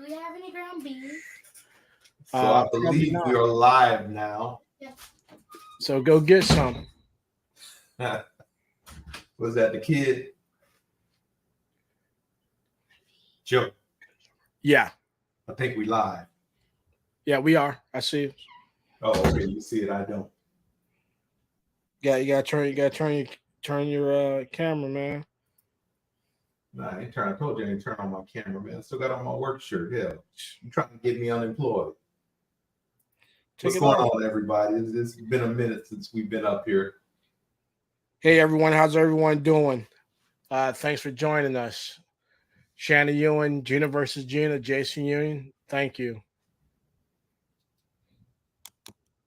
Do we have any ground beef? So I Probably believe not. we are live now. Yep. So go get some. Was that the kid? Joe, Yeah. I think we live. Yeah, we are. I see you. Oh, okay. You see it, I don't. Yeah, you gotta turn your camera, man. Nah, I ain't trying. I told you I ain't turn on my camera, man. I still got on my work shirt. Hell, you trying to get me unemployed. Take What's it going off. on, everybody? It's been a minute since we've been up here. Hey everyone, how's everyone doing? Thanks for joining us. Shanna Ewan, Gina versus Gina, Jason Ewan. Thank you.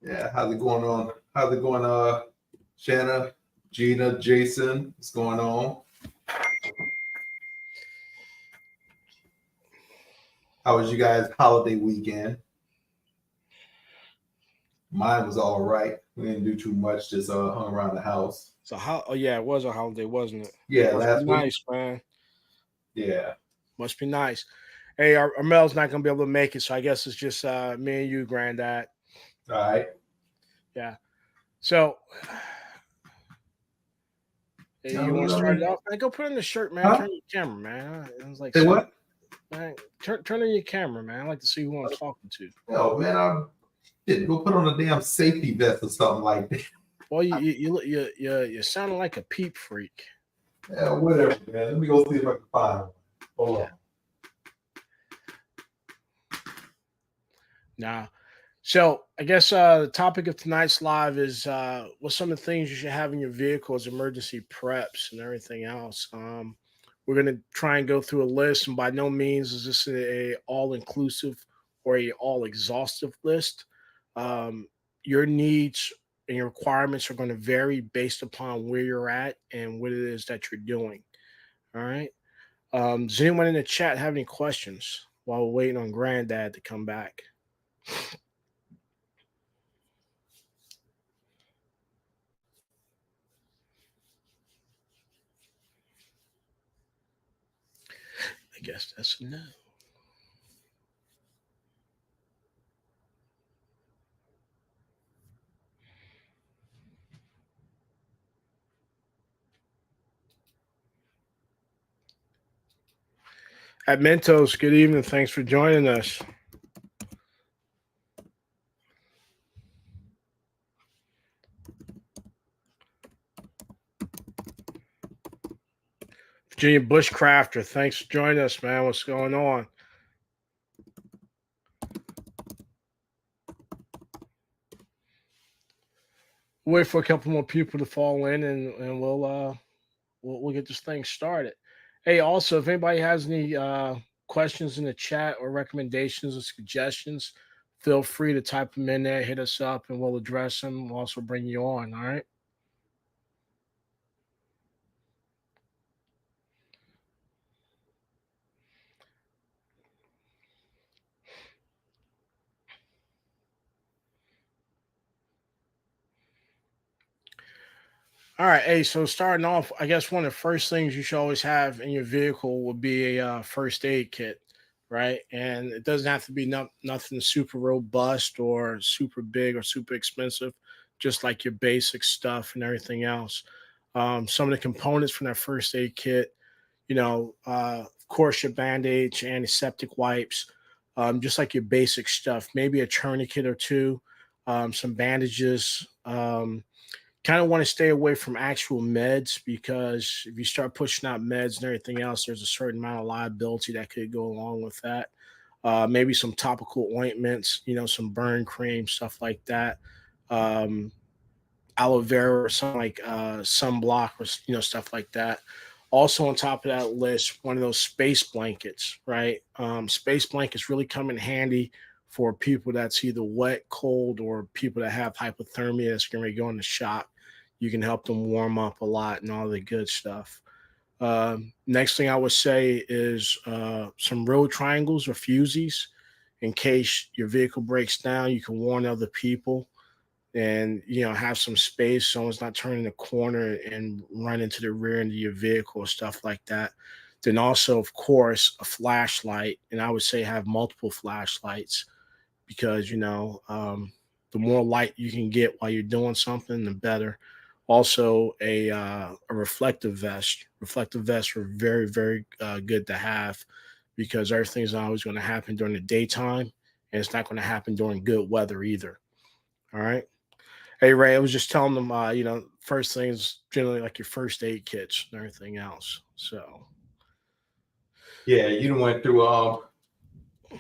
Yeah, how's it going on? How's it going, Shanna, Gina, Jason? What's going on? How was you guys' holiday weekend? Mine was all right. We didn't do too much, just hung around the house. So how? Oh yeah, it was a holiday, wasn't it? Yeah, Must last be week. nice, man. Yeah. Must be nice. Hey, our Mel's not gonna be able to make it, so I guess it's just me and you, Granddad. All right. Yeah. So, hey, No, you want to no, start no. it off? Man, go put on the shirt, man. Huh? Turn your camera, man. It was like, Say what? man, turn on your camera, man. I like to see who I'm talking to. Oh man, I didn't go put on a damn safety vest or something like that. Well, you sounding like a peep freak. Yeah, whatever, man. Let me go see if I can find one. Hold on. Nah. So I guess the topic of tonight's live is what's some of the things you should have in your vehicle as emergency preps and everything else. We're gonna try and go through a list, and by no means is this a all inclusive or a all exhaustive list. Your needs and your requirements are going to vary based upon where you're at and what it is that you're doing. All right. Does anyone in the chat have any questions while we're waiting on Granddad to come back? I guess that's a no. At Mentos, good evening. Thanks for joining us. Virginia Bushcrafter, thanks for joining us, man. What's going on? Wait for a couple more people to fall in, and we'll get this thing started. Hey, also, if anybody has any questions in the chat or recommendations or suggestions, feel free to type them in there. Hit us up, and we'll address them. We'll also bring you on. All right. All right, hey, so starting off, I guess one of the first things you should always have in your vehicle would be a first aid kit, right? And it doesn't have to be nothing super robust or super big or super expensive, just like your basic stuff and everything else. Some of the components from that first aid kit, of course, your band-aids, your antiseptic wipes, just like your basic stuff, maybe a tourniquet or two, some bandages, kind of want to stay away from actual meds because if you start pushing out meds and everything else, there's a certain amount of liability that could go along with that. Maybe some topical ointments, some burn cream, stuff like that. Um, Aloe vera or something like sunblock or stuff like that. Also on top of that list, one of those space blankets, right? Space blankets really come in handy for people that's either wet, cold, or people that have hypothermia that's going to go in the shop. You can help them warm up a lot and all the good stuff. Next thing I would say is some road triangles or fusies in case your vehicle breaks down. You can warn other people and have some space so it's not turning the corner and run into the rear end of your vehicle or stuff like that. Then also, of course, a flashlight, and I would say have multiple flashlights because the more light you can get while you're doing something, the better. Also, a reflective vest. Reflective vests are very, very good to have because everything's not always going to happen during the daytime, and it's not going to happen during good weather either. All right. Hey Ray, I was just telling them, first thing is generally like your first aid kits and everything else. So, Yeah, you done went through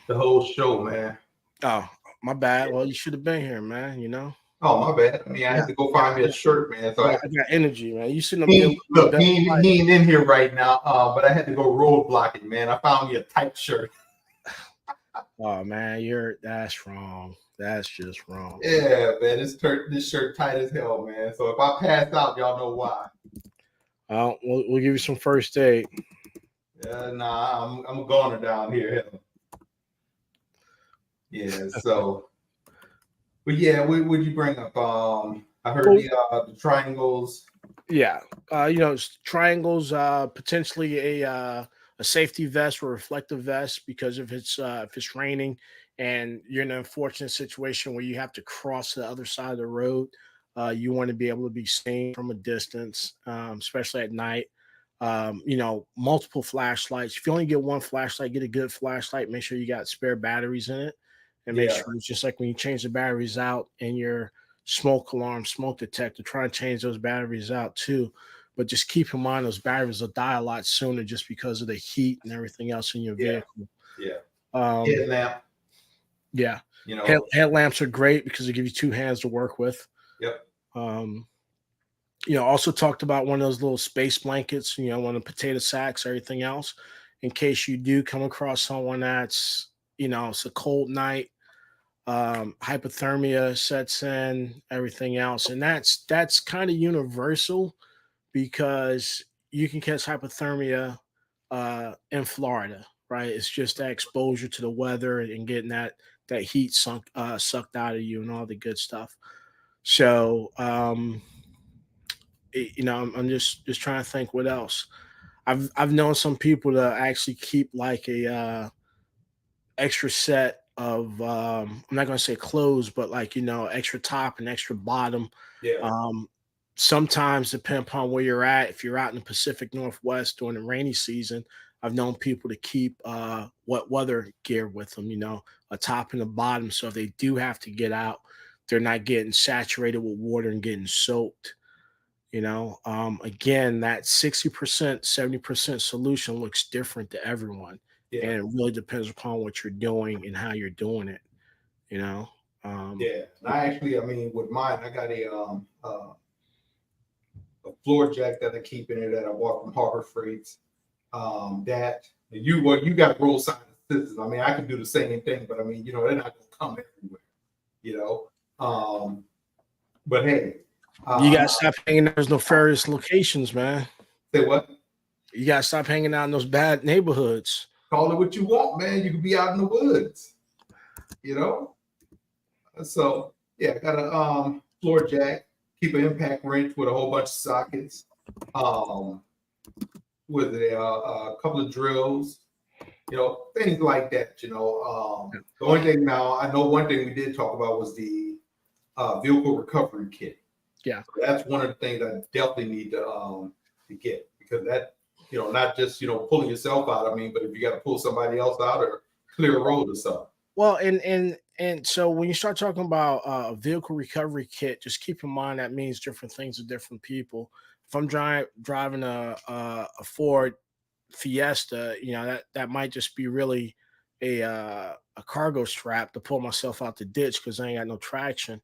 the whole show, man. oh, my bad. Well, you should have been here, man. Oh, my bad. I mean, I had to go find me a shirt, man. So I got energy, man. You sitting up there he, with look, he ain't in here right now. But I had to go roadblocking, man. I found me a tight shirt. Oh man, that's wrong. That's just wrong. Yeah, man. This shirt tight as hell, man. So if I pass out, y'all know why. We'll give you some first aid. Nah, I'm a goner down here. Yeah, so, but yeah, what would you bring up? I heard the triangles. Yeah, triangles. Potentially a safety vest or reflective vest because if it's raining and you're in an unfortunate situation where you have to cross the other side of the road, you want to be able to be seen from a distance, especially at night. Multiple flashlights. If you only get one flashlight, get a good flashlight. Make sure you got spare batteries in it, and make sure it's just like when you change the batteries out in your smoke alarm, smoke detector, try and change those batteries out too. But just keep in mind those batteries will die a lot sooner just because of the heat and everything else in your vehicle. Headlamp. Yeah. Headlamps are great because they give you two hands to work with. Yep. Also talked about one of those little space blankets, one of the potato sacks, everything else, in case you do come across someone that's, it's a cold night, hypothermia sets in, everything else. And that's kind of universal because you can catch hypothermia in Florida, right? It's just that exposure to the weather and getting that heat sucked out of you and all the good stuff. So, I'm just trying to think what else. I've known some people to actually keep like a extra set of I'm not gonna say clothes, but like extra top and extra bottom. Yeah. Sometimes depending upon where you're at, if you're out in the Pacific Northwest during the rainy season, I've known people to keep wet weather gear with them, a top and a bottom. So if they do have to get out, they're not getting saturated with water and getting soaked. Again, that 60%, 70% solution looks different to everyone. Yeah. And it really depends upon what you're doing and how you're doing it. Yeah. And I mean, with mine, I got a floor jack that I keep in it that I bought from Harbor Freights. That you got roadside assistance. I mean, I can do the same thing, but I mean, they're not gonna come everywhere. But hey, you gotta stop hanging out in those nefarious locations, man. Say what? You gotta stop hanging out in those bad neighborhoods. Call it what you want, man. You can be out in the woods, So yeah, I got a floor jack, keep an impact wrench with a whole bunch of sockets, with a couple of drills, things like that. The only thing now, I know one thing we did talk about was the vehicle recovery kit. Yeah, so that's one of the things I definitely need to get, because that not just pulling yourself out. I mean, but if you got to pull somebody else out or clear a road or something. Well, and so when you start talking about a vehicle recovery kit, just keep in mind that means different things to different people. If I'm driving a Ford Fiesta, that might just be really a cargo strap to pull myself out the ditch because I ain't got no traction.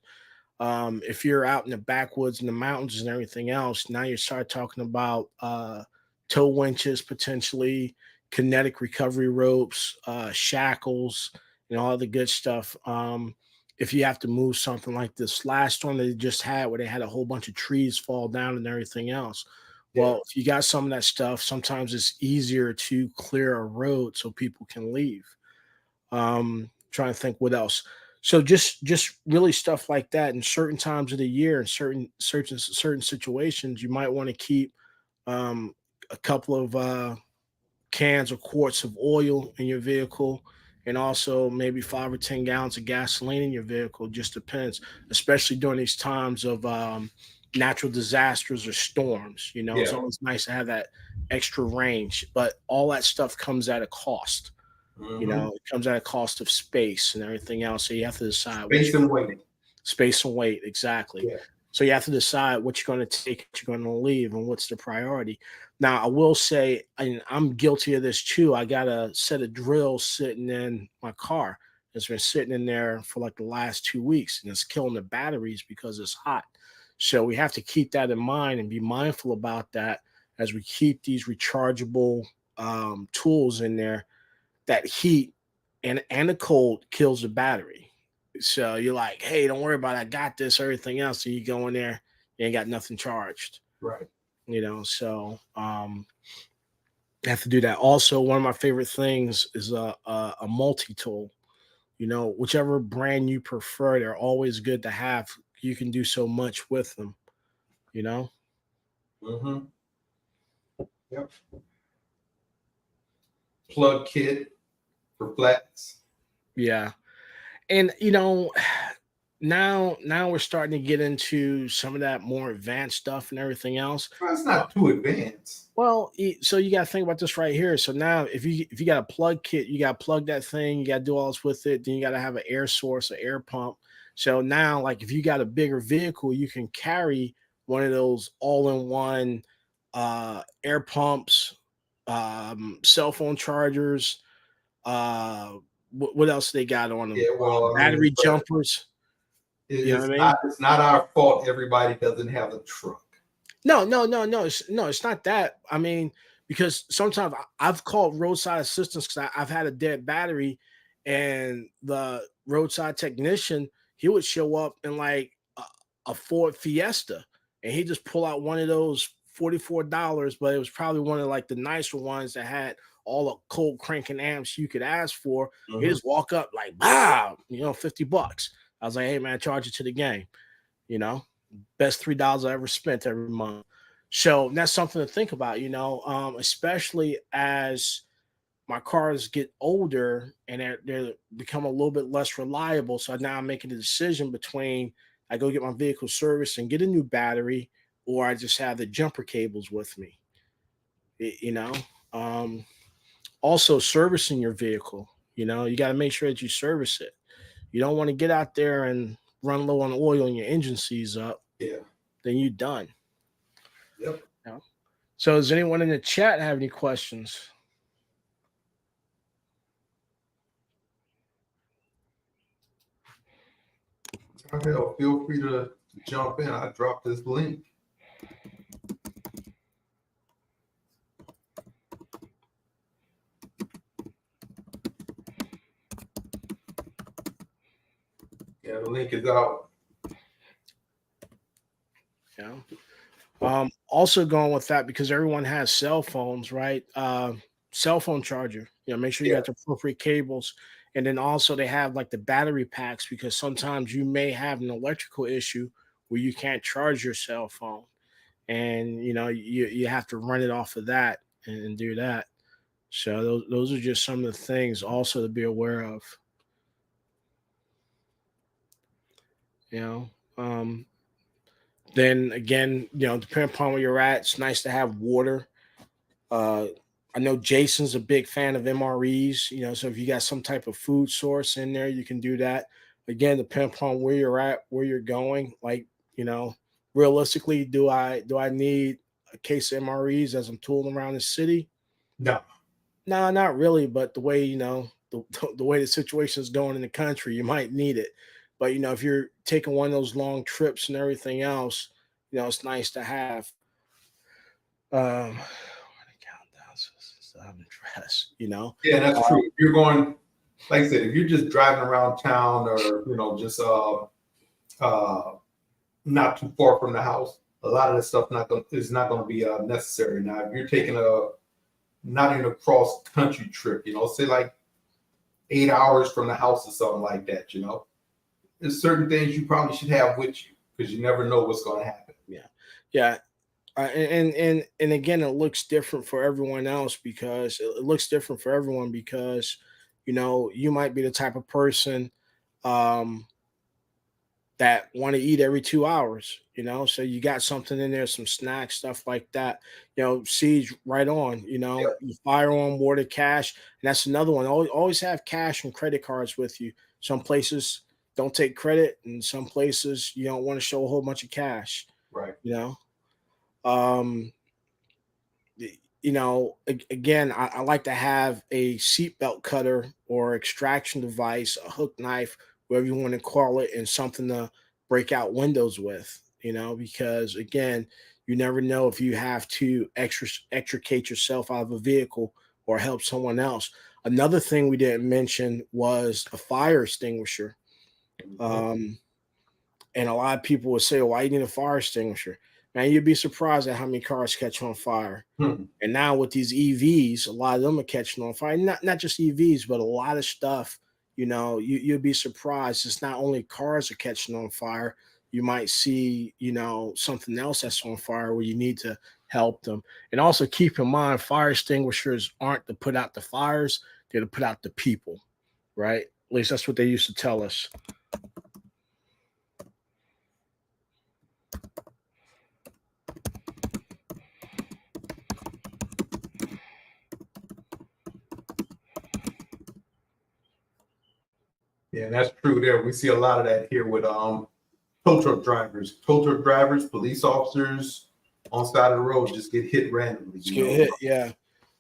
If you're out in the backwoods and the mountains and everything else, now you start talking about tow winches, potentially kinetic recovery ropes, shackles, and all the good stuff. If you have to move something like this last storm that they just had, where they had a whole bunch of trees fall down and everything else. Well, if you got some of that stuff, sometimes it's easier to clear a road so people can leave. Trying to think what else. So just really stuff like that. In certain times of the year, in certain situations, you might want to keep a couple of cans or quarts of oil in your vehicle, and also maybe 5 or 10 gallons of gasoline in your vehicle. Just depends, especially during these times of natural disasters or storms. It's Yeah. always nice to have that extra range, but all that stuff comes at a cost. Hmm. It comes at a cost of space and everything else. So you have to decide what Space you're and going to weight. take. Space and weight, exactly. Yeah. So you have to decide what you're going to take, what you're going to leave, and what's the priority. Now, I will say, and I'm guilty of this too. I got a set of drills sitting in my car. It's been sitting in there for like the last 2 weeks, and it's killing the batteries because it's hot. So we have to keep that in mind and be mindful about that as we keep these rechargeable tools in there. That heat and the cold kills the battery. So you're like, hey, don't worry about it. I got this, everything else. So you go in there, you ain't got nothing charged. Right. So you have to do that. Also, one of my favorite things is a multi-tool. Whichever brand you prefer, they're always good to have. You can do so much with them, you know? Hmm. Yep. Plug kit for flats. Yeah. And now we're starting to get into some of that more advanced stuff and everything else. Well, it's not too advanced. Well, so you got to think about this right here. So now, if you got a plug kit, you got to plug that thing. You got to do all this with it. Then you got to have an air source, an air pump. So now, like if you got a bigger vehicle, you can carry one of those all-in-one air pumps, cell phone chargers. What else they got on them? Yeah. Well, I mean, Battery jumpers. You know it's what I mean? not. It's not our fault. Everybody doesn't have a truck. No, no, no, no. It's not that. I mean, because sometimes I've called roadside assistance because I've had a dead battery, and the roadside technician, he would show up in like a Ford Fiesta, and he just pull out one of those $44, but it was probably one of like the nicer ones that had all the cold cranking amps you could ask for. He Mhm. just walk up like, wow, $50. I was like, hey man, charge it to the game, you know best $3 I ever spent every month. So that's something to think about, especially as my cars get older and they're become a little bit less reliable. So now I'm making a decision between I go get my vehicle serviced and get a new battery, or I just have the jumper cables with me. Y- You know, um, Also servicing your vehicle. You got to make sure that you service it. You don't want to get out there and run low on oil and your engine sees up, Yeah. then you're done. Yep. Yeah. So, does anyone in the chat have any questions? Hell, feel free to jump in. I dropped this link. Yeah, the link is out. Yeah. Also going with that because everyone has cell phones, right? Cell phone charger. Make sure you Yeah. got the appropriate cables, and then also they have like the battery packs because sometimes you may have an electrical issue where you can't charge your cell phone, and you have to run it off of that and do that. So those are just some of the things also to be aware of. You know. Then again, depending upon where you're at, it's nice to have water. Uh, I know Jason's a big fan of MREs, so if you got some type of food source in there, you can do that. Again, depending upon where you're at, where you're going. Like, realistically, do I need a case of MREs as I'm tooling around the city? No. No, not really. But the way the way the situation is going in the country, you might need it. But if you're taking one of those long trips and everything else, it's nice to have. Countdown address. Yeah, that's true. If you're going, like I said, if you're just driving around town or just uh not too far from the house, a lot of this stuff is not going to be necessary. Now, if you're taking not in a cross country trip, say like 8 hours from the house or something like that, there's certain things you probably should have with you because you never know what's going to happen. Yeah. And again, it looks different for everyone else because it looks different for everyone because you might be the type of person um that want to eat every 2 hours, so you got something in there, some snacks, stuff like that. Siege, right on. You fire on water, cash, and that's another one. Always have cash and credit cards with you. Some places don't take credit, and some places you don't want to show a whole bunch of cash. Right. You know, um, again, I like to have a seatbelt cutter or extraction device, a hook knife, whatever you want to call it, and something to break out windows with, because again, you never know if you have to extricate yourself out of a vehicle or help someone else. Another thing we didn't mention was a fire extinguisher. Um, and a lot of people would say, why you need a fire extinguisher? Man, you'd be surprised at how many cars catch on fire. Hmm. And now with these EVs, a lot of them are catching on fire. Not just EVs, but a lot of stuff. You'd be surprised. It's not only cars are catching on fire. You might see, something else that's on fire where you need to help them. And also keep in mind, fire extinguishers aren't to put out the fires; they're to put out the people, right? At least that's what they used to tell us. Yeah, that's true there. We see a lot of that here with tow truck drivers. Tow truck drivers, police officers on side of the road just get hit randomly. Just get hit, yeah.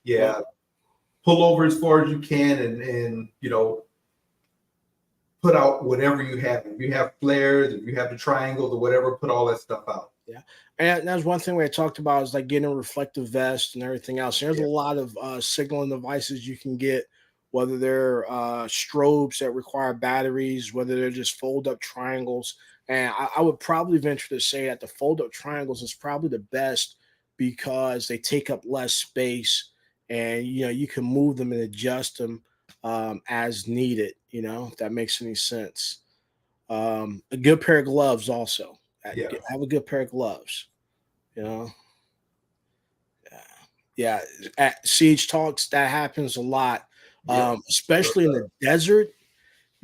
Yeah. Pull over as far as you can and put out whatever you have. If you have flares, if you have the triangles or whatever, put all that stuff out. Yeah. And that was one thing we had talked about is like getting a reflective vest and everything else. There's a lot of signaling devices you can get, whether they're strobes that require batteries, whether they're just fold up triangles. And I would probably venture to say that the fold up triangles is probably the best because they take up less space and you can move them and adjust them as needed, if that makes any sense. A good pair of gloves also. Yeah. Have a good pair of gloves. You know, yeah. At Siege Talks, that happens a lot, especially in the desert,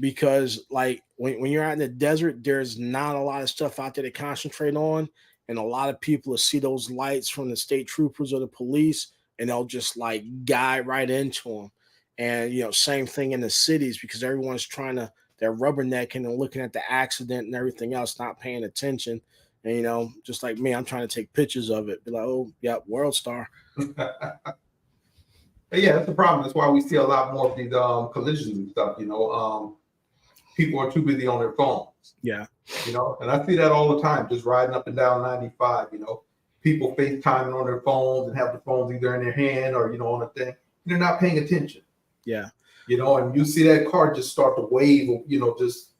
because like when you're out in the desert, there's not a lot of stuff out there to concentrate on, and a lot of people will see those lights from the state troopers or the police, and they'll just like guide right into them. And same thing in the cities because everyone's trying to they're rubbernecking and looking at the accident and everything else, not paying attention. And just like me, I'm trying to take pictures of it. Be like, oh, yeah, World Star. Yeah, that's the problem. That's why we see a lot more of these collisions and stuff. People are too busy on their phones. Yeah. And I see that all the time, just riding up and down 95. People FaceTiming on their phones and have the phones either in their hand or on a thing. They're not paying attention. Yeah. And you see that car just start to wave, just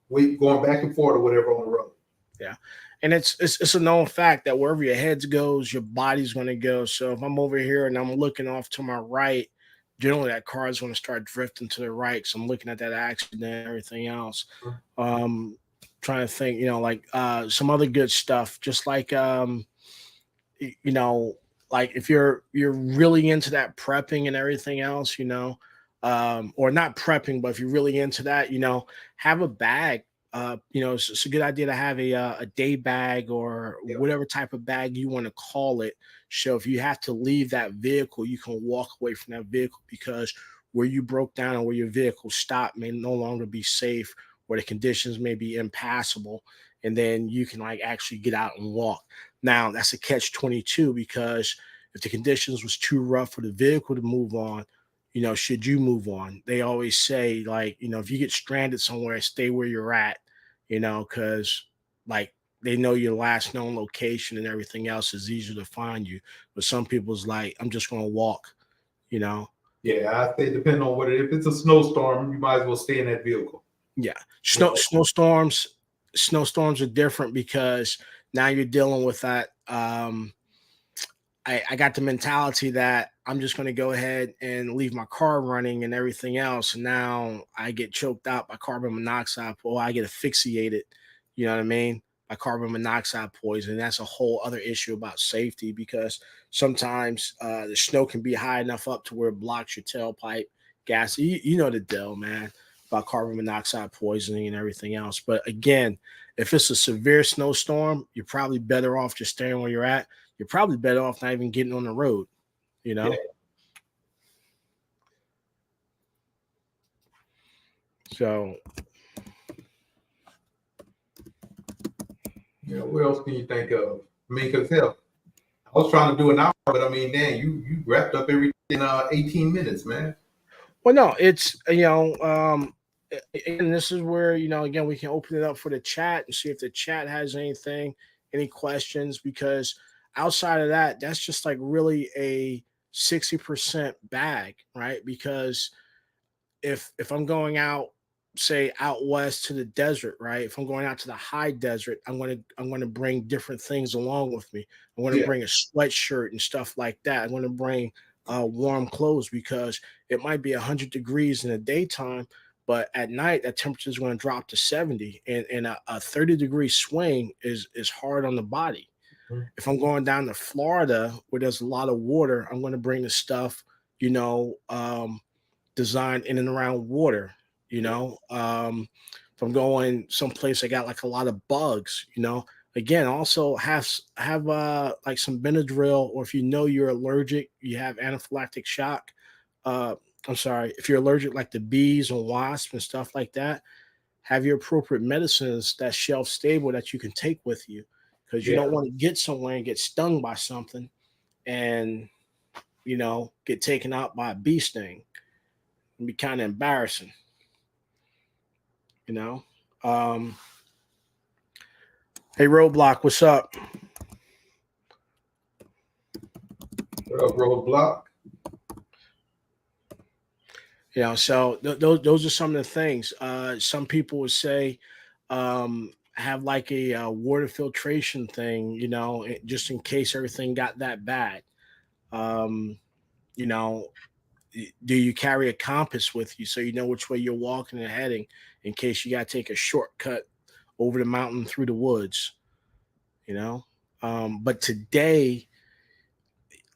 wait, going back and forth or whatever on the road. Yeah. And it's a known fact that wherever your head goes, your body's going to go. So if I'm over here and I'm looking off to my right, generally that car is going to start drifting to the right. So I'm looking at that accident and everything else. Trying to think, like some other good stuff, just like like if you're really into that prepping and everything else, or not prepping, but if you're really into that, have a bag. It's a good idea to have a day bag or whatever type of bag you want to call it. So if you have to leave that vehicle, you can walk away from that vehicle because where you broke down and where your vehicle stopped may no longer be safe, where the conditions may be impassable, and then you can like actually get out and walk. Now that's a catch-22 because if the conditions was too rough for the vehicle to move on, should you move on? They always say, like, if you get stranded somewhere, stay where you're at, because like they know your last known location and everything else is easier to find you. But some people's like, I'm just going to walk, Yeah, I say depending on if it's a snowstorm, you might as well stay in that vehicle. Yeah. Snowstorms are different because now you're dealing with that. I got the mentality that I'm just going to go ahead and leave my car running and everything else. And now I get choked out by carbon monoxide or I get asphyxiated. You know what I mean? by carbon monoxide poisoning. That's a whole other issue about safety, because sometimes the snow can be high enough up to where it blocks your tailpipe gas. You know the deal, man, about carbon monoxide poisoning and everything else. But again, if it's a severe snowstorm, you're probably better off just staying where you're at. You're probably better off not even getting on the road, you know? Yeah. So, What else can you think of? I mean, because hell, I was trying to do an hour, but I mean, man, you wrapped up everything in 18 minutes, man. well, no, it's, and this is where, again, we can open it up for the chat and see if the chat has anything, any questions, because outside of that, that's just like really a 60% bag, right? Because if I'm going out, say out west to the desert, right? If I'm going out to the high desert, I'm gonna bring different things along with me. I'm gonna Yeah. bring a sweatshirt and stuff like that. I'm gonna bring warm clothes, because it might be 100 degrees in the daytime, but at night that temperature is going to drop to 70, and a 30-degree swing is hard on the body. Mhm. If I'm going down to Florida where there's a lot of water, I'm going to bring the stuff, designed in and around water. If I'm going someplace I got like a lot of bugs, again, also have like some Benadryl, or if you're allergic, you have anaphylactic shock. I'm sorry, if you're allergic like to bees and wasps and stuff like that, have your appropriate medicines that's shelf stable that you can take with you, because you Yeah. don't want to get somewhere and get stung by something and get taken out by a bee sting. It'd be kind of embarrassing, you know. Um, hey, Roadblock, what's up? What up, Roadblock? So those are some of the things. Some people would say have like a water filtration thing, just in case everything got that bad. Um, you know, do you carry a compass with you so you know which way you're walking and heading in case you got to take a shortcut over the mountain through the woods? But today,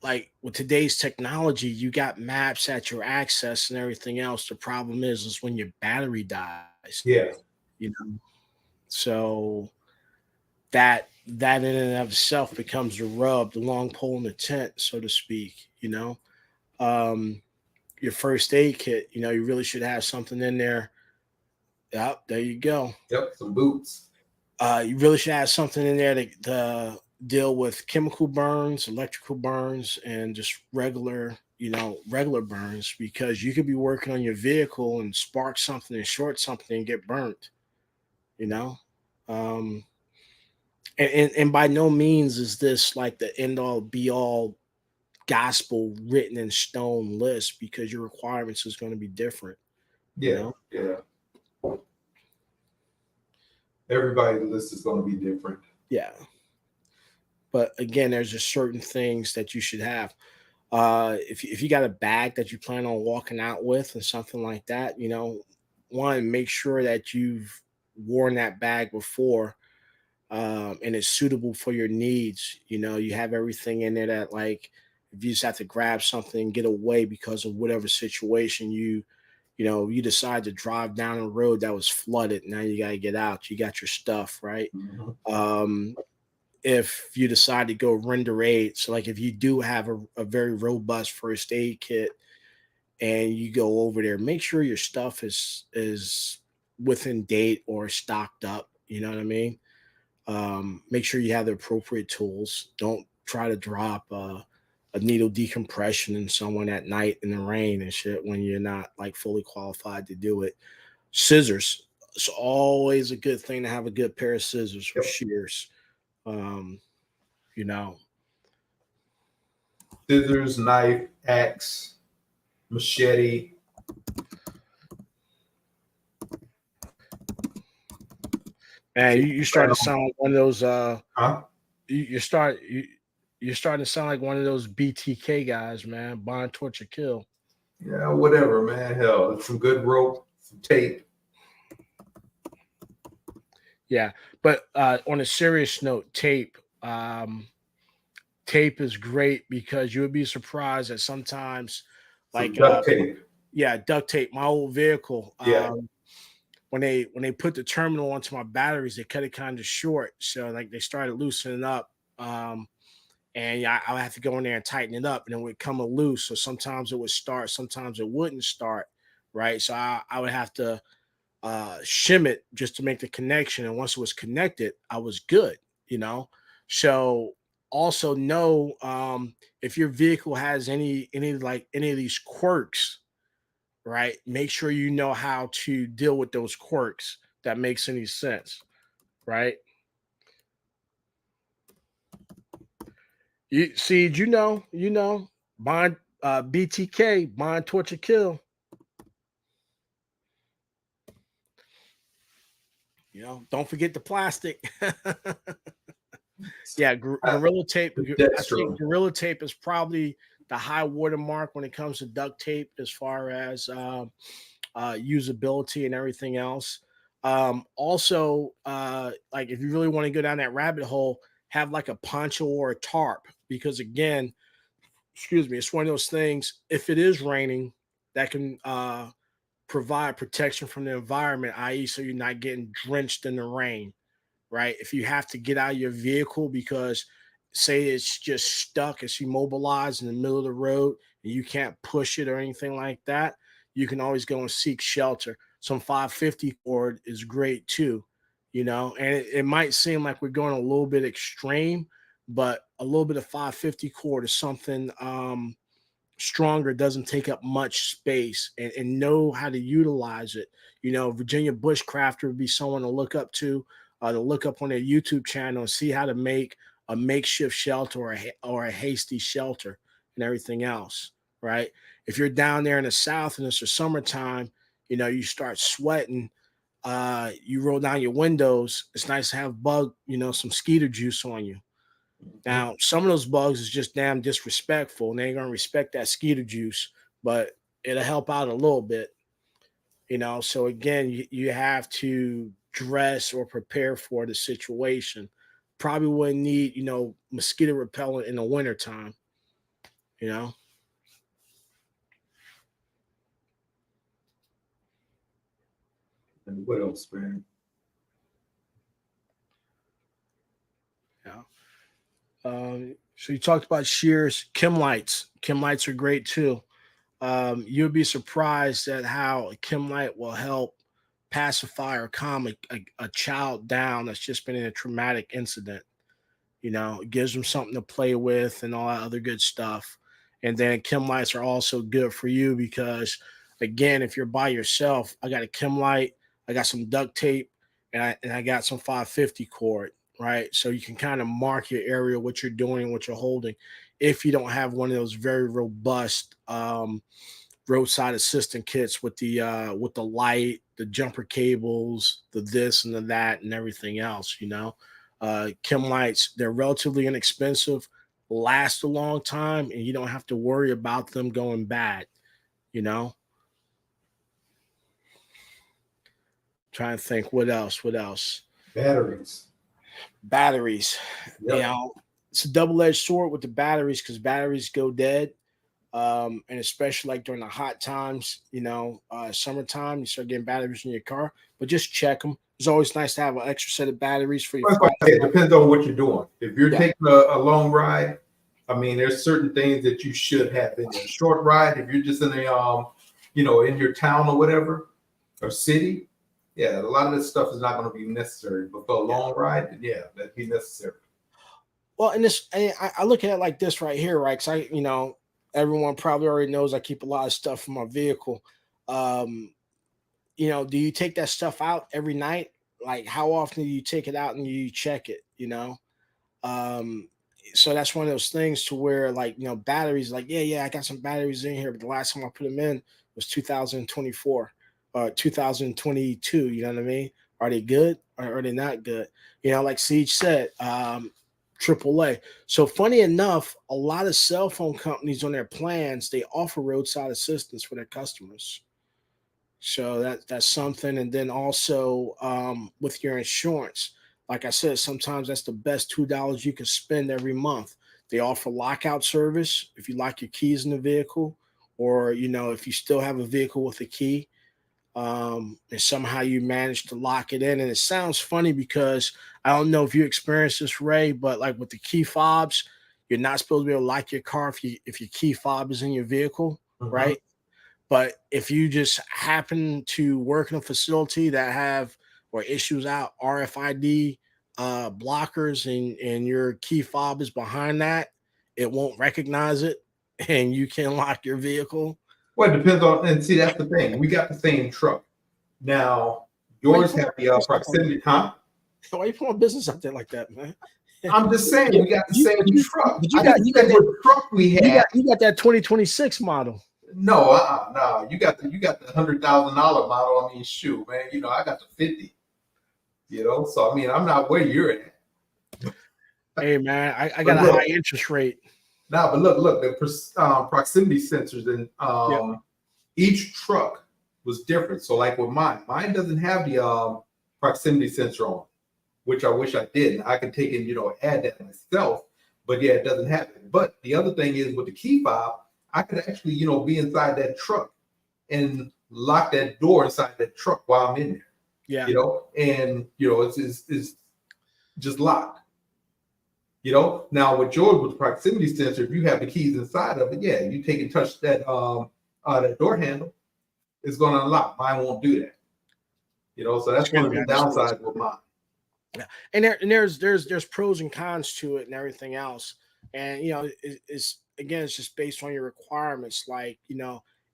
like with today's technology, you got maps at your access and everything else. The problem is when your battery dies. Yeah. So that in and of itself becomes the rub, the long pole in the tent, so to speak. Your first aid kit, you really should have something in there. Yep, there you go. Yep, some boots. You really should have something in there to deal with chemical burns, electrical burns, and just regular burns, because you could be working on your vehicle and spark something and short something and get burnt. Um, and by no means is this like the end all be all gospel written in stone list, because your requirements is going to be different. Yeah. Everybody's list is going to be different. Yeah. But again, there's just certain things that you should have. If you got a bag that you plan on walking out with and something like that, one, make sure that you've worn that bag before, and it's suitable for your needs. You have everything in there that, like, if you just have to grab something and get away because of whatever situation you decide to drive down a road that was flooded. Now you got to get out. You got your stuff, right? Mm-hmm. If you decide to go render aid, so like if you do have a very robust first aid kit and you go over there, make sure your stuff is within date or stocked up. You know what I mean? Make sure you have the appropriate tools. Don't try to drop a needle decompression in someone at night in the rain and shit when you're not like fully qualified to do it. Scissors. It's always a good thing to have a good pair of scissors for shears. Scissors, knife, axe, machete. And you're starting to sound like one of those. Huh? You're starting to sound like one of those BTK guys, man. Bond, torture, kill. Yeah, whatever, man. Hell, some good rope, some tape. Yeah, but on a serious note, tape is great because you would be surprised that sometimes, Some like duct tape. yeah, duct tape. My old vehicle, Yeah. when they put the terminal onto my batteries, they cut it kind of short, so like they started loosening up. And yeah, I would have to go in there and tighten it up, and it would come loose. So sometimes it would start, sometimes it wouldn't start, right? So I would have to shim it just to make the connection. And once it was connected, I was good, you know. So also know if your vehicle has any of these quirks, right? Make sure you know how to deal with those quirks. That makes any sense, right? You see, bond BTK, bond torture kill. Don't forget the plastic. Yeah, Gorilla Tape. I That's think true. Gorilla Tape is probably the high watermark when it comes to duct tape, as far as usability and everything else. Also, like if you really want to go down that rabbit hole, have like a poncho or a tarp, because again, excuse me, it's one of those things. If it is raining, that can provide protection from the environment, i.e., so you're not getting drenched in the rain, right? If you have to get out of your vehicle because, say, it's just stuck, it's immobilized in the middle of the road, and you can't push it or anything like that, you can always go and seek shelter. Some 550 cord is great too, and it might seem like we're going a little bit extreme, but a little bit of 550 cord is something stronger, doesn't take up much space, and know how to utilize it. Virginia Bushcrafter would be someone to look up on their YouTube channel and see how to make a makeshift shelter or a hasty shelter and everything else, right? If you're down there in the South and it's the summertime, you start sweating, you roll down your windows. It's nice to have some skeeter juice on you. Now, some of those bugs is just damn disrespectful, and they ain't gonna respect that skeeter juice, but it'll help out a little bit. So again, you have to dress or prepare for the situation. Probably wouldn't need, mosquito repellent in the wintertime, you know. And what else, man? Yeah. So you talked about shears, chem lights. Chem lights are great too. You'll be surprised at how a chem light will help pacify or calm a child down that's just been in a traumatic incident. It gives them something to play with and all that other good stuff. And then chem lights are also good for you because, again, if you're by yourself, I got a chem light, I got some duct tape, and I got some 550 cord, right? So you can kind of mark your area, what you're doing, what you're holding. If you don't have one of those very robust roadside assistant kits with the light, the jumper cables, the this and the that, and everything else. Chem lights, they're relatively inexpensive, last a long time, and you don't have to worry about them going bad. You know, Trying to think what else. Batteries. Batteries. Yep. It's a double-edged sword with the batteries because batteries go dead. And especially like during the hot times, summertime, you start getting batteries in your car, but just check them. It's always nice to have an extra set of batteries for your Like I said, it depends on what you're doing. If you're Yeah. taking a long ride, I mean, there's certain things that you should have in a short ride. If you're just in in your town or whatever, or city, yeah, a lot of this stuff is not going to be necessary. But for a long ride, yeah, that'd be necessary. Well, and I look at it like this right here, right? Because everyone probably already knows I keep a lot of stuff in my vehicle. Do you take that stuff out every night? Like, how often do you take it out and you check it? Um, so that's one of those things to where, like, batteries, like, yeah, I got some batteries in here, but the last time I put them in was 2024 or 2022. You know what I mean? Are they good or are they not good? Like Siege said, AAA. So funny enough, a lot of cell phone companies on their plans, they offer roadside assistance for their customers. So that's something. And then also with your insurance, like I said, sometimes that's the best $2 you can spend every month. They offer lockout service if you lock your keys in the vehicle, or if you still have a vehicle with a key, and somehow you manage to lock it in. And it sounds funny because I don't know if you experienced this, Ray, but like with the key fobs, you're not supposed to be able to lock your car if your key fob is in your vehicle, Mhm. right? But if you just happen to work in a facility that have or issues out RFID blockers, and your key fob is behind that, it won't recognize it, and you can lock your vehicle. Well, it depends on, and see, that's the thing. We got the same truck. Now, Why you yours put have my the business out proximity, huh? there? Why you put my business out there like that, man? I'm just saying, we got the You, same you, truck. but I didn't say what truck we had. you got that 2026 model. No, no. You got the $100,000 model. I mean, shoot, man. I got the 50. So I mean, I'm not where you're at. Hey man, I But got a look, high interest rate. now, but look, the proximity sensors in Yeah. each truck was different. So, like with mine doesn't have the proximity sensor on, which I wish I did. I could take and add that myself, but yeah, it doesn't have it. But the other thing is with the key fob, I could actually be inside that truck and lock that door inside that truck while I'm in there. Yeah. And it's just locked. Now with yours with the proximity sensor, if you have the keys inside of it, yeah, you take and touch that door handle, it's going to unlock. Mine won't do that. So that's one of the downsides with mine. Yeah, and there's pros and cons to it and everything else, and it's again, it's just based on your requirements. Like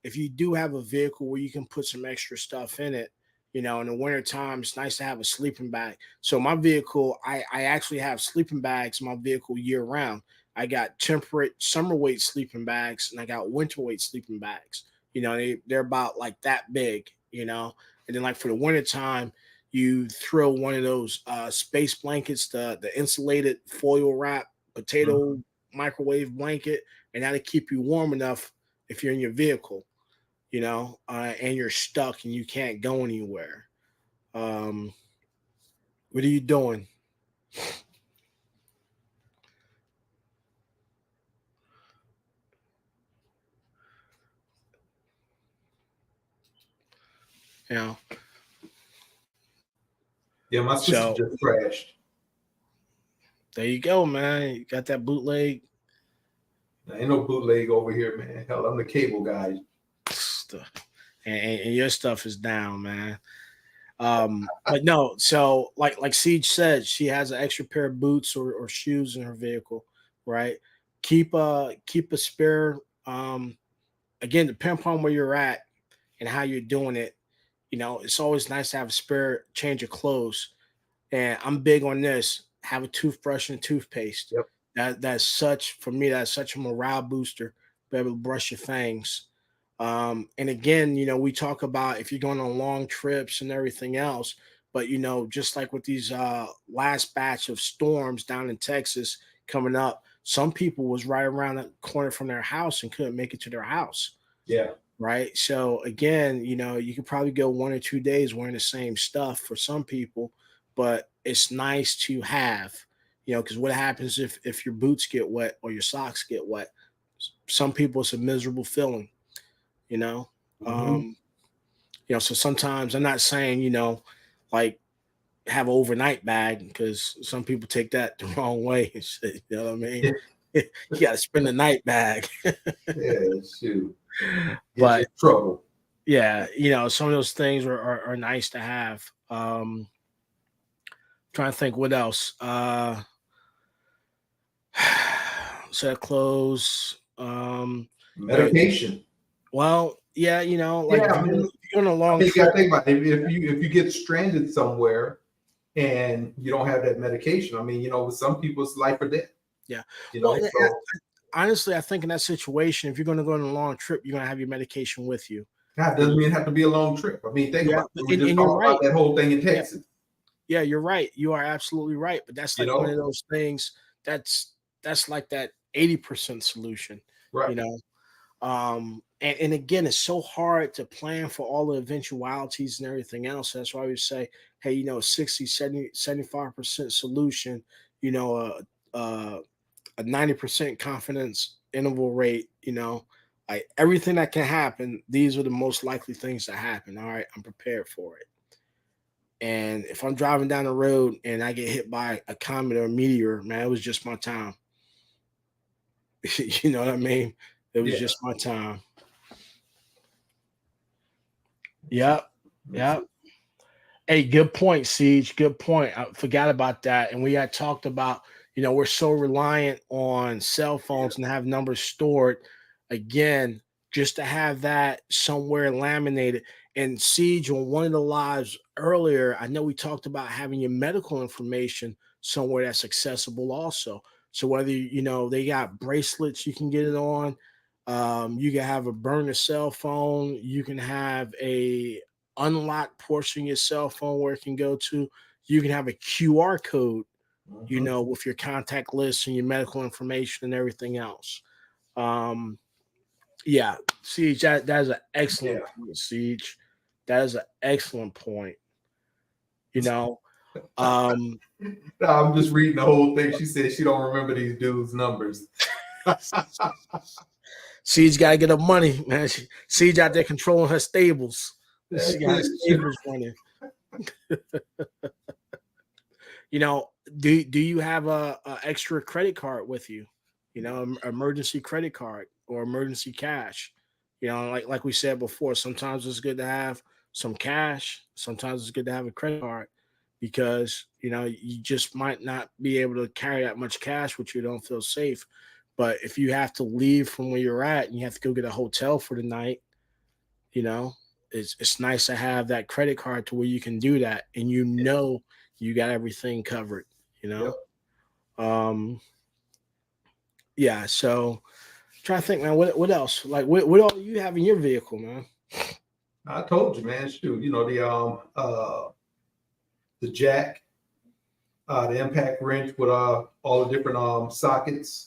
if you do have a vehicle where you can put some extra stuff in it, in the wintertime, it's nice to have a sleeping bag. So my vehicle, I actually have sleeping bags in my vehicle year round. I got temperate summer weight sleeping bags, and I got winter weight sleeping bags. They're about like that big, and then like for the wintertime, you throw one of those space blankets, the insulated foil wrap potato microwave blanket, and that'll keep you warm enough if you're in your vehicle, and you're stuck and you can't go anywhere. Um, what are you doing? You know, Yeah, my sister so just crashed. there you go, man. You got that bootleg. There ain't no bootleg over here, man. Hell, I'm the cable guy. Stuff. And your stuff is down, man. But no, so like Siege said, she has an extra pair of boots or shoes in her vehicle, right? Keep a spare. Again, depending upon where you're at and how you're doing it, it's always nice to have a spare change of clothes. And I'm big on this. Have a toothbrush and toothpaste. Yep. That's such for me. That's such a morale booster. Be able to brush your fangs. And again, we talk about if you're going on long trips and everything else, but just like with these last batch of storms down in Texas coming up, some people was right around the corner from their house and couldn't make it to their house. Yeah. Right. So again, you could probably go 1 or 2 days wearing the same stuff for some people, but it's nice to have, because what happens if your boots get wet or your socks get wet? Some people it's a miserable feeling, you know. Mhm. So sometimes I'm not saying, like have an overnight bag because some people take that the wrong way and shit, you know what I mean? Yeah. You got to spend the night bag. Yeah, shoot. Get you in But trouble. yeah, some of those things are nice to have. Trying to think what else. Set of clothes. Medication. Well, yeah, like Yeah, if I you're, mean, if you're on a I long mean, you gotta trip, think about it. If you get stranded somewhere and you don't have that medication, I mean, with some people it's life or death. yeah. You Well, know, so honestly, I think in that situation, if you're going to go on a long trip, you're going to have your medication with you. God doesn't mean it have to be a long trip. I mean, think Yeah, about it. We just and you're talked about right. that whole thing in Yeah, Texas. yeah, you're right. You are absolutely right. But that's You like one of know, those things that's like that 80% solution, right? you know. And again, it's so hard to plan for all the eventualities and everything else. That's why we say, hey, 60, 70, 75% solution, you know, a 90% confidence interval rate, like everything that can happen, these are the most likely things to happen. All right, I'm prepared for it. And if I'm driving down the road and I get hit by a comet or a meteor, man, it was just my time. You know what I mean? It was just my time. Yep. Yep. Hey, good point, Siege. Good point. I forgot about that. And we had talked about, we're so reliant on cell phones and have numbers stored. Again, just to have that somewhere laminated. And Siege, on one of the lives earlier, I know we talked about having your medical information somewhere that's accessible also. So whether, they got bracelets you can get it on, you can have a burner cell phone, you can have a unlocked portion of your cell phone where it can go to, you can have a QR code, with your contact list and your medical information and everything else. Yeah, Siege, that is an excellent point, Siege. That is an excellent point. I'm just reading the whole thing. She said she don't remember these dudes' numbers. Siege got to get her money, man. Siege out there controlling her stables. She got her stables running. Do you have a extra credit card with you? Emergency credit card or emergency cash. Like we said before, sometimes it's good to have some cash. Sometimes it's good to have a credit card because you just might not be able to carry that much cash, which you don't feel safe. But if you have to leave from where you're at and you have to go get a hotel for the night, it's nice to have that credit card to where you can do that and you got everything covered. Yep. Yeah. So I'm trying to think, man, what else? Like what all do you have in your vehicle, man? I told you, man. Shoot, the jack, the impact wrench with all the different sockets.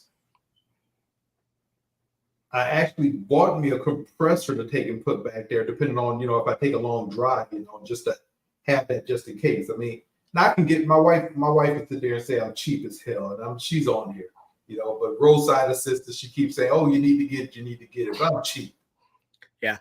I actually bought me a compressor to take and put back there, depending on, if I take a long drive, just to have that just in case. I mean, now I can get my wife would sit there and say I'm cheap as hell, and she's on here, but roadside assistance, she keeps saying, oh, you need to get it, but I'm cheap. Yeah.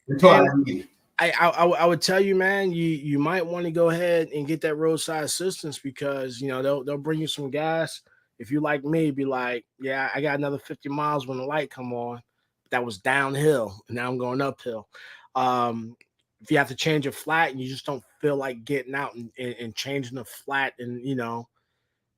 Until I need it. I would tell you, man, you might want to go ahead and get that roadside assistance because they'll bring you some gas. If you like me, be like, yeah, I got another 50 miles when the light come on. That was downhill, and now I'm going uphill. If you have to change a flat and you just don't feel like getting out and changing the flat and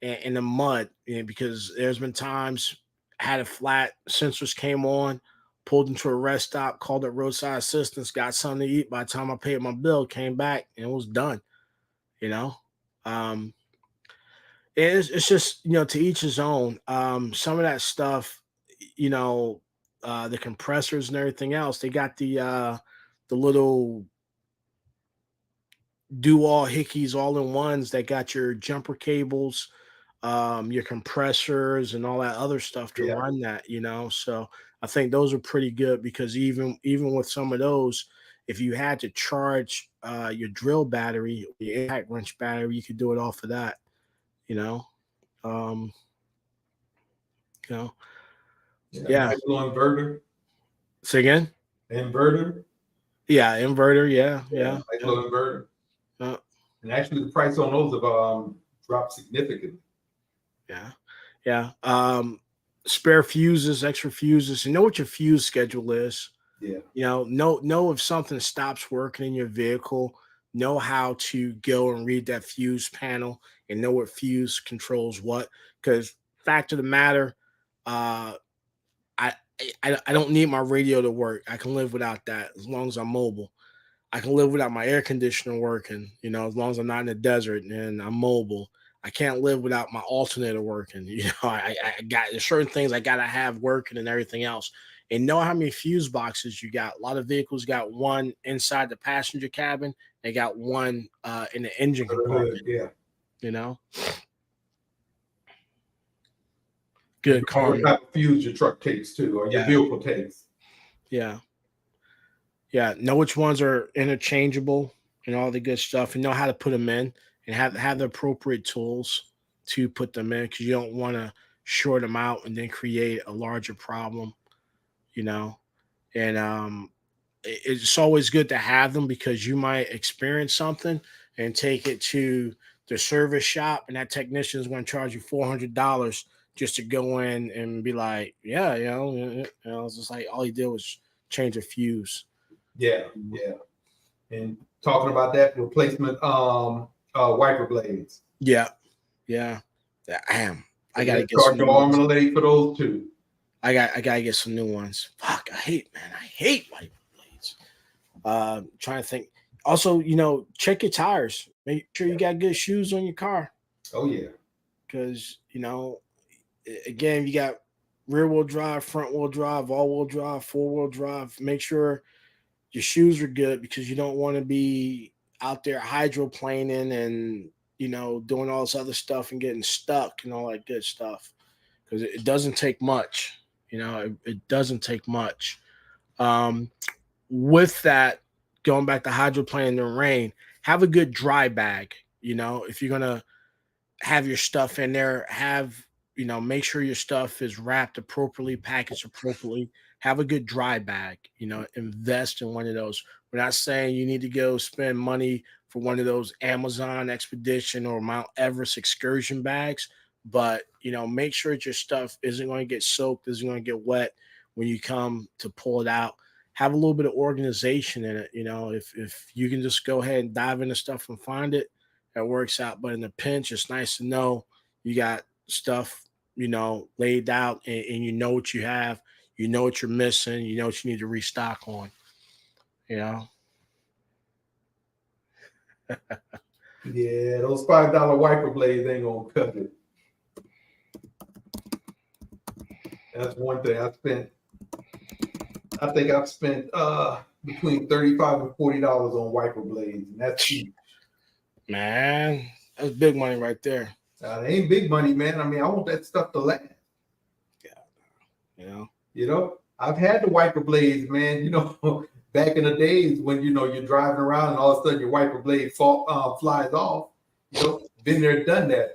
in the mud, because there's been times I had a flat, sensors came on, pulled into a rest stop, called it roadside assistance, got something to eat. By the time I paid my bill, came back and it was done. It's just to each his own. Some of that stuff, the compressors and everything else, they got the little do all hickeys all in ones that got your jumper cables, your compressors and all that other stuff to run that. So I think those are pretty good because even with some of those, if you had to charge your drill battery, your impact wrench battery, you could do it off of that. Yeah. Inverter. Say again. Inverter. Yeah, inverter. Yeah. Inverter. And actually, the price on those have dropped significantly. Yeah. Spare fuses, extra fuses. You know what your fuse schedule is. Yeah. Know if something stops working in your vehicle. Know how to go and read that fuse panel and know what fuse controls what. Because fact of the matter, I don't need my radio to work. I can live without that as long as I'm mobile. I can live without my air conditioner working, as long as I'm not in the desert and I'm mobile. I can't live without my alternator working. I got there's certain things I gotta have working and everything else. And know how many fuse boxes you got. A lot of vehicles got one inside the passenger cabin. They got one in the engine compartment. Yeah. Good car. What type of fuse your truck takes too, or your vehicle takes. Yeah. Yeah. Know which ones are interchangeable and all the good stuff, and know how to put them in, and have the appropriate tools to put them in, because you don't want to short them out and then create a larger problem, you know. And it's always good to have them, because you might experience something and take it to the service shop, and that technician is going to charge you $400 just to go in and be like, yeah, it's just like all he did was change a fuse. Yeah, yeah. And talking about that replacement wiper blades. Yeah, yeah. Damn, I gotta They get some charge new your arm ones. and a leg for those too. I gotta get some new ones. Fuck, I hate wiper blades. Trying to think. Also, check your tires. Make sure you got good shoes on your car, Oh yeah. because again, you got rear wheel drive, front wheel drive, all wheel drive, 4-wheel drive. Make sure your shoes are good, because you don't want to be out there hydroplaning and doing all this other stuff and getting stuck and all that good stuff, because it doesn't take much. It doesn't take much. Um, with that, going back to hydroplaning in the rain, have a good dry bag. If you're gonna have your stuff in there, make sure your stuff is wrapped appropriately, packaged appropriately. Have a good dry bag. Invest in one of those. We're not saying you need to go spend money for one of those Amazon Expedition or Mount Everest excursion bags, but make sure that your stuff isn't going to get soaked, isn't going to get wet when you come to pull it out. Have a little bit of organization in it. If you can just go ahead and dive into stuff and find it, that works out. But in a pinch, it's nice to know you got stuff, laid out, and you know what you have, you know what you're missing, you know what you need to restock on, you know. Yeah, those $5 wiper blades ain't gonna cut it. That's one thing I think I've spent between $35 and $40 on wiper blades, and that's cheap. Man, that's big money right there. It ain't big money, man. I mean, I want that stuff to last. Yeah. I've had the wiper blades, man. Back in the days when you're driving around and all of a sudden your wiper blade flies off. Been there, done that.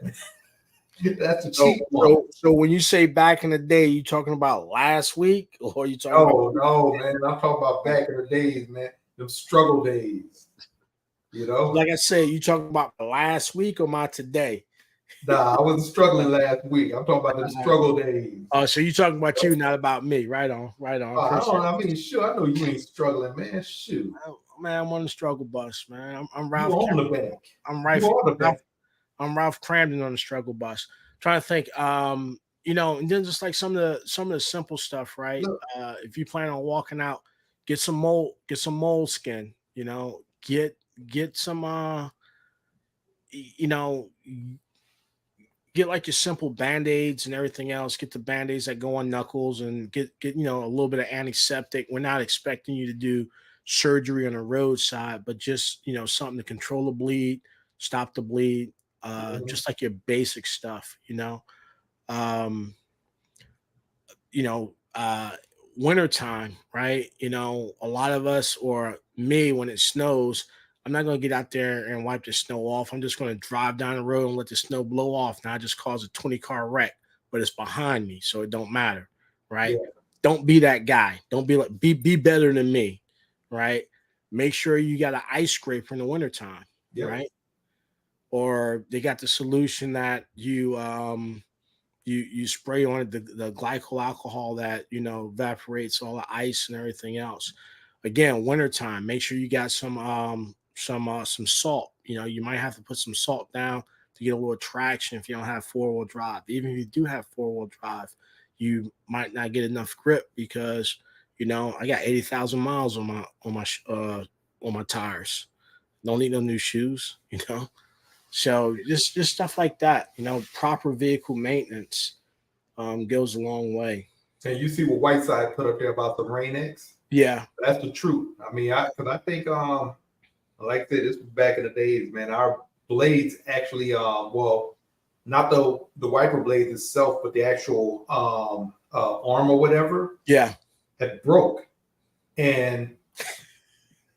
That's a cheap one. So when you say back in the day, you talking about last week, or you talking about? No, man. I'm talking about back in the days, man. Them struggle days. Like I said, you talking about last week or my today? Nah, I wasn't struggling last week. I'm talking about the struggle days. Oh, so you talking about you, not about me. Right on. I mean, sure, I know you ain't struggling, man. Shoot. Man, I'm on the struggle bus, man. I'm Ralph. You on the back. I'm Ralph Cramden on the struggle bus. Trying to think, and then just like some of the simple stuff, right? If you plan on walking out, get some moleskin. Get some get like your simple band-aids and everything else. Get the band-aids that go on knuckles, and get a little bit of antiseptic. We're not expecting you to do surgery on the roadside, but just something to control the bleed, stop the bleed, just like your basic stuff. Wintertime, right? A lot of us, or me, when it snows, I'm not going to get out there and wipe the snow off. I'm just going to drive down the road and let the snow blow off. Now I just cause a 20-car wreck, but it's behind me, so it don't matter, right? Yeah. Don't be that guy. Don't be like, be better than me, right? Make sure you got an ice scraper in the wintertime, right? Or they got the solution that you spray on it, the glycol alcohol that evaporates all the ice and everything else. Again, wintertime, make sure you got some salt. You might have to put some salt down to get a little traction if you don't have 4-wheel drive. Even if you do have 4-wheel drive, you might not get enough grip, because I got 80,000 miles on my tires. Don't need no new shoes, So just stuff like that, proper vehicle maintenance goes a long way. And you see what Whiteside put up there about the Rain-X? Yeah, that's the truth. I mean, because I think like I said, this was back in the days, man. Our blades actually, not the wiper blades itself, but the actual arm or whatever, had broke. And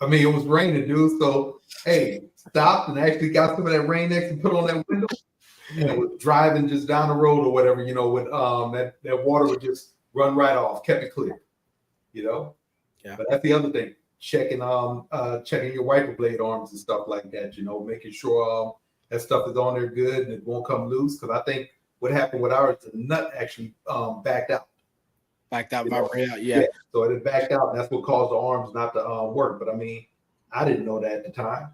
I mean, it was raining, dude. So, hey, stopped and actually got some of that rain next and put on that window and was driving just down the road or whatever, with that water would just run right off, kept it clear, you know. Yeah. But that's the other thing, checking checking your wiper blade arms and stuff like that, making sure that stuff is on there good and it won't come loose. Because I think what happened with ours, the nut actually backed out. Backed out, vibrated out, yeah. So it backed out, and that's what caused the arms not to work. But I mean, I didn't know that at the time.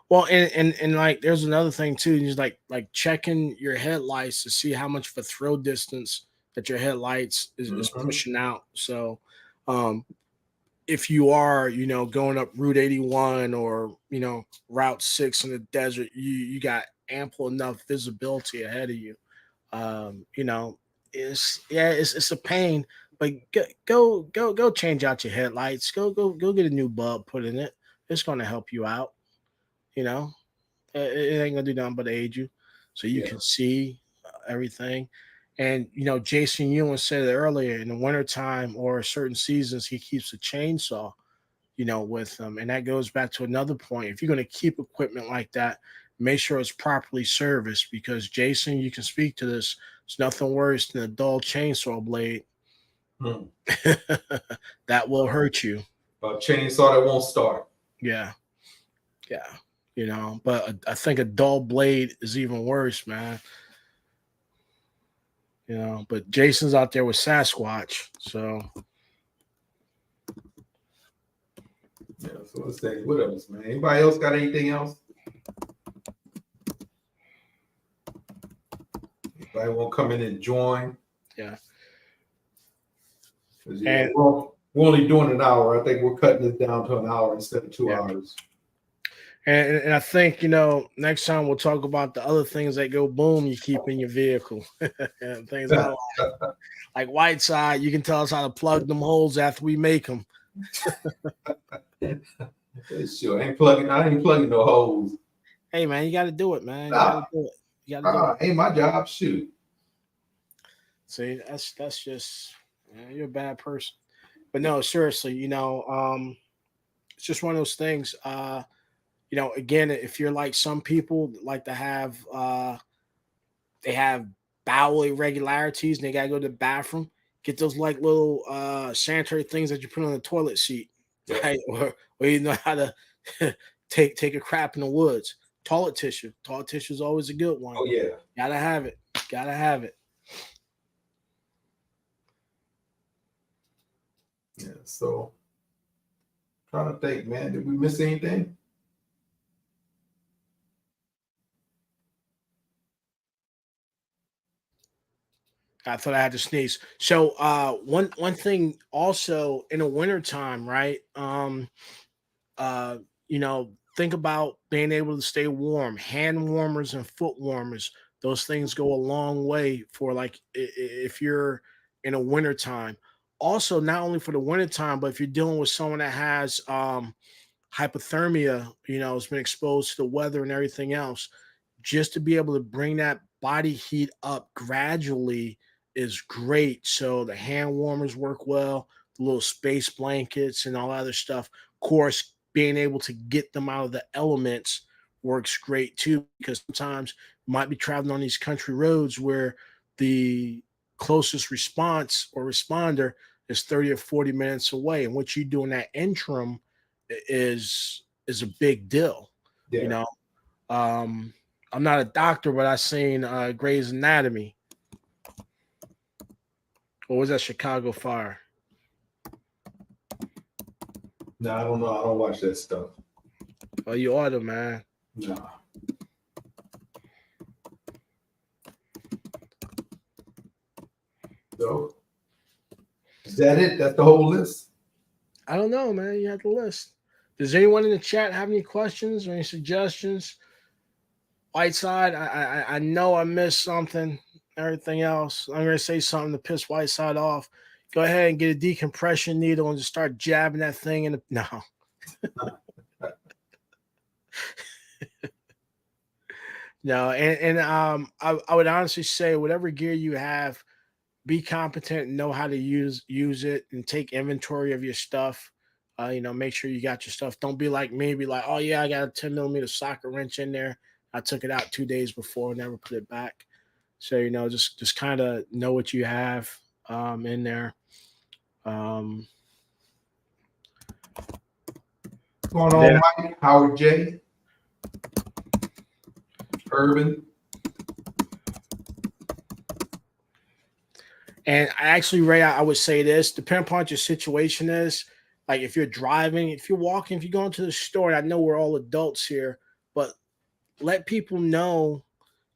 Well, and like there's another thing too, is like checking your headlights to see how much of a throw distance that your headlights is pushing out. So if you are, going up Route 81 or Route 6 in the desert, you got ample enough visibility ahead of you. It's a pain, but go change out your headlights. Go get a new bulb put in it. It's going to help you out. It ain't gonna do nothing but aid you, so you can see everything. And Jason Ewan said it earlier, in the wintertime or certain seasons, he keeps a chainsaw, with him. And that goes back to another point. If you're gonna keep equipment like that, make sure it's properly serviced, because Jason, you can speak to this. It's nothing worse than a dull chainsaw blade. That will hurt you. A chainsaw that won't start. Yeah. But I think a dull blade is even worse, man. But Jason's out there with Sasquatch, so. Yeah, so let's say, what else, man? Anybody else got anything else? Anybody want to come in and join? Yeah. And we're only doing an hour. I think we're cutting it down to an hour instead of 2 hours. And I think, next time we'll talk about the other things that go boom, you keep in your vehicle. And things like Whiteside, you can tell us how to plug them holes after we make them. Sure. I ain't plugging no holes. Hey, man, you got to do it, man. You got to do it. You got to do it. Ain't my job. Shoot. See, that's just, you're a bad person. But no, seriously, it's just one of those things. Again, if you're like some people like to have, they have bowel irregularities and they got to go to the bathroom, get those like little sanitary things that you put on the toilet seat, right? Or you know how to take a crap in the woods. Toilet tissue. Toilet tissue is always a good one. Oh, yeah. Gotta have it. Gotta have it. Yeah, so trying to think, man, did we miss anything? I thought I had to sneeze. So one thing also in the wintertime, right? Think about being able to stay warm. Hand warmers and foot warmers, those things go a long way for like if you're in a wintertime. Also, not only for the wintertime, but if you're dealing with someone that has hypothermia, has been exposed to the weather and everything else, just to be able to bring that body heat up gradually is great. So the hand warmers work well, the little space blankets and all that other stuff. Of course, being able to get them out of the elements works great too, because sometimes you might be traveling on these country roads where the closest response or responder is 30 or 40 minutes away. And what you do in that interim is a big deal. Yeah. I'm not a doctor, but I've seen Grey's Anatomy. Or was that Chicago Fire? No, I don't know. I don't watch that stuff. Oh, you ought to, man. No. So, is that it? That's the whole list? I don't know, man. You have the list. Does anyone in the chat have any questions or any suggestions? Whiteside, I know I missed something. Everything else, I'm going to say something to piss Whiteside off. Go ahead and get a decompression needle and just start jabbing that thing in the no. No, and I would honestly say whatever gear you have, be competent and know how to use it and take inventory of your stuff. Make sure you got your stuff. Don't be like me, be like, oh yeah, I got a 10 millimeter socket wrench in there. I took it out 2 days before, never put it back. So just kind of know what you have in there. What's going on, Yeah. Mike? Howard J. Urban. And actually, Ray, I would say this: depending upon what your situation is, like if you're driving, if you're walking, if you're going to the store, and I know we're all adults here, but let people know,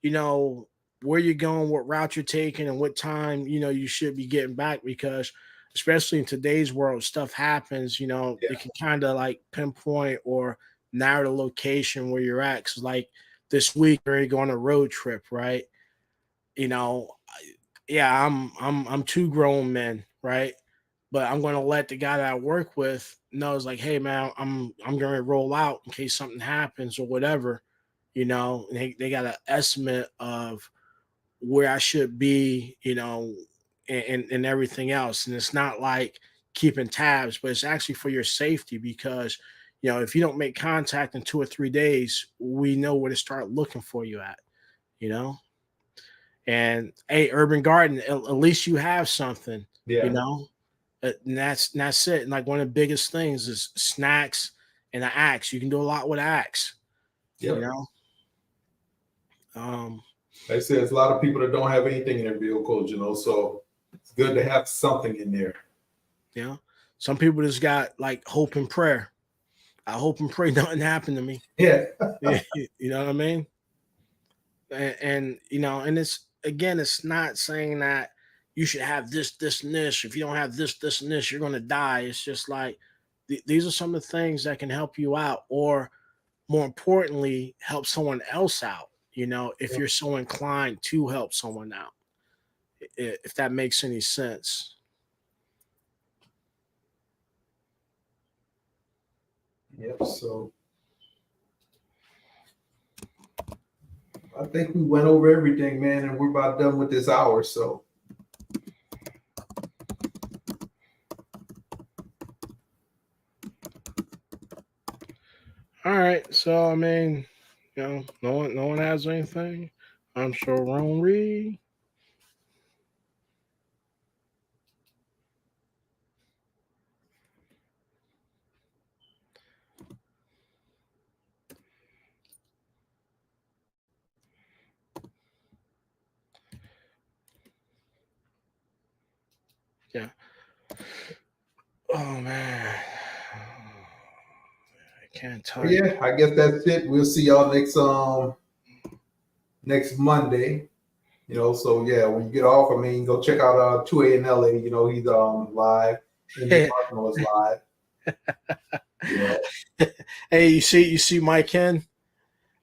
where you're going, what route you're taking, and what time, you should be getting back, because especially in today's world, stuff happens, Yeah. it can kind of like pinpoint or narrow the location where you're at. Cause like this week, we're going on a road trip, right? You know, yeah, I'm two grown men, right? But I'm gonna let the guy that I work with knows, like, hey man, I'm gonna roll out in case something happens or whatever, and they got an estimate of where I should be, and everything else. And it's not like keeping tabs, but it's actually for your safety, because if you don't make contact in 2 or 3 days, we know where to start looking for you at, you know. And hey, Urban Garden, at least you have something, Yeah. And that's it. And like one of the biggest things is snacks and an axe. You can do a lot with an axe, Yeah. Like I said, there's a lot of people that don't have anything in their vehicles, so it's good to have something in there. Yeah. Some people just got like hope and prayer. I hope and pray nothing happened to me. Yeah. You know what I mean? And and it's not saying that you should have this, this, and this. If you don't have this, this, and this, you're going to die. It's just like these are some of the things that can help you out, or more importantly, help someone else out. If you're so inclined to help someone out, if that makes any sense. Yep. So I think we went over everything, man, and we're about done with this hour. So. All right. So I mean, no one has anything. I'm sure Ron Reed. Yeah. Oh man. I can't tell you. Yeah, I guess that's it. We'll see y'all next Monday. So yeah, when you get off, I mean, go check out 2A in LA. He's live. And Cardinal is live. Hey, you see Mike in?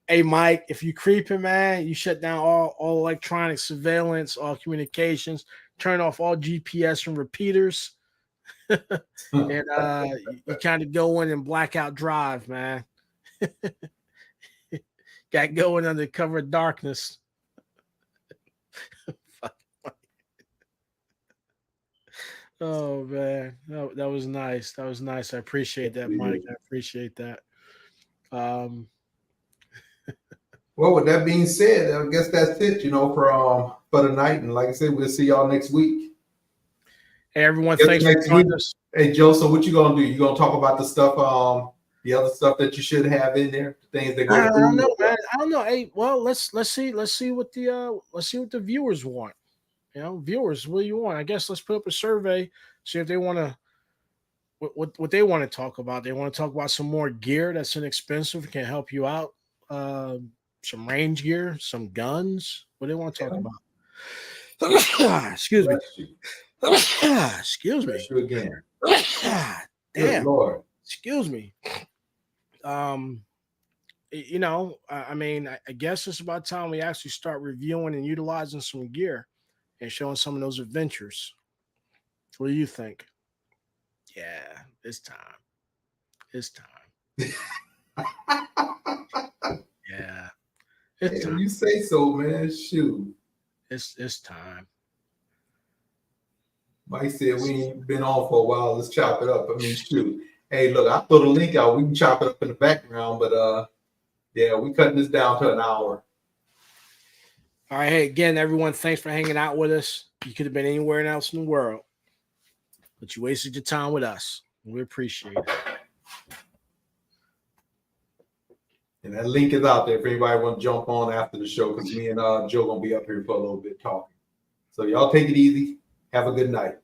Hey Mike, if you creeping, man, you shut down all electronic surveillance, all communications, turn off all GPS and repeaters. And you kind of go in and blackout drive, man. Got going under cover of darkness. Oh man, that was nice. That was nice. I appreciate that, Mike. I appreciate that. Well, with that being said, I guess that's it, for the night. And like I said, we'll see y'all next week. Hey, everyone, thanks for joining us. Hey, Joe, so what you gonna do? You gonna talk about the stuff, the other stuff that you should have in there, things that I don't know, man. I don't know. Hey, well, let's see what the viewers want. Viewers, what do you want? I guess let's put up a survey, see if they want to what they want to talk about. They want to talk about some more gear that's inexpensive, can help you out. Some range gear, some guns. What do they want to talk about? Excuse me. Excuse me. Again. Damn. Lord. Excuse me. I mean, I guess it's about time we actually start reviewing and utilizing some gear and showing some of those adventures. What do you think? Yeah, it's time. It's time. Yeah. It's time. You say so, man. Shoot. It's time. Mike said we ain't been on for a while. Let's chop it up. I mean, shoot. Hey, look, I'll throw the link out. We can chop it up in the background, but yeah, we cutting this down to an hour. All right. Hey, again, everyone, thanks for hanging out with us. You could have been anywhere else in the world, but you wasted your time with us. We appreciate it. And that link is out there if anybody want to jump on after the show, because me and Joe gonna be up here for a little bit talking. So y'all take it easy. Have a good night.